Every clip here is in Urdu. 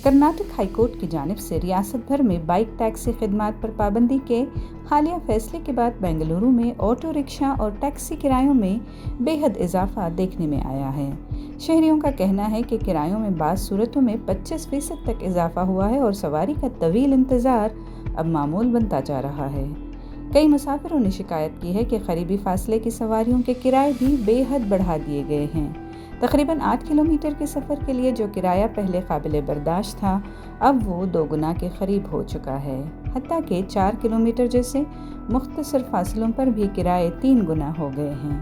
کرناٹک ہائی کورٹ کی جانب سے ریاست بھر میں بائک ٹیکسی خدمات پر پابندی کے حالیہ فیصلے کے بعد بنگلورو میں آٹو رکشا اور ٹیکسی کرایوں میں بے حد اضافہ دیکھنے میں آیا ہے۔ شہریوں کا کہنا ہے کہ کرایوں میں بعض صورتوں میں 25% تک اضافہ ہوا ہے اور سواری کا طویل انتظار اب معمول بنتا جا رہا ہے۔ کئی مسافروں نے شکایت کی ہے کہ قریبی فاصلے کی سواریوں کے کرائے بھی بے حد بڑھا دیے گئے ہیں۔ تقریباً 8 کلومیٹر کے سفر کے لیے جو کرایہ پہلے قابل برداشت تھا، اب وہ 2 گنا کے قریب ہو چکا ہے۔ حتیٰ کہ 4 کلومیٹر جیسے مختصر فاصلوں پر بھی کرائے 3 گنا ہو گئے ہیں۔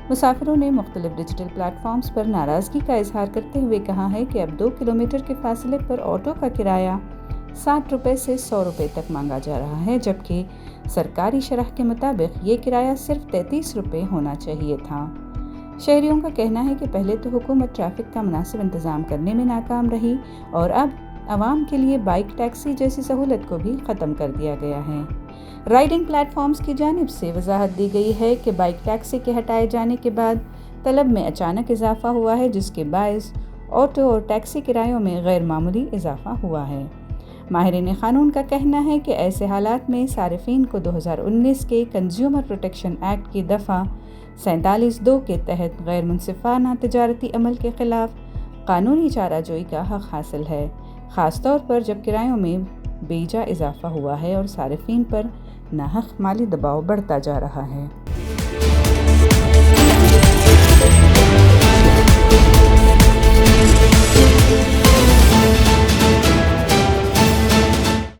مسافروں نے مختلف ڈیجیٹل پلیٹ فارمز پر ناراضگی کا اظہار کرتے ہوئے کہا ہے کہ اب 2 کلومیٹر کے فاصلے پر آٹو کا کرایہ 60 روپے سے 100 روپے تک مانگا جا رہا ہے، جبکہ سرکاری شرح کے مطابق یہ کرایہ صرف 33 روپے ہونا چاہیے تھا۔ شہریوں کا کہنا ہے کہ پہلے تو حکومت ٹریفک کا مناسب انتظام کرنے میں ناکام رہی اور اب عوام کے لیے بائک ٹیکسی جیسی سہولت کو بھی ختم کر دیا گیا ہے۔ رائڈنگ پلیٹ فارمز کی جانب سے وضاحت دی گئی ہے کہ بائک ٹیکسی کے ہٹائے جانے کے بعد طلب میں اچانک اضافہ ہوا ہے، جس کے باعث آٹو اور ٹیکسی کرایوں میں غیر معمولی اضافہ ہوا ہے۔ ماہرین قانون کا کہنا ہے کہ ایسے حالات میں صارفین کو 2019 کے کنزیومر پروٹیکشن ایکٹ کی دفعہ 47(2) کے تحت غیر منصفانہ تجارتی عمل کے خلاف قانونی چارہ جوئی کا حق حاصل ہے، خاص طور پر جب کرایوں میں بیجا اضافہ ہوا ہے اور صارفین پر ناحق مالی دباؤ بڑھتا جا رہا ہے۔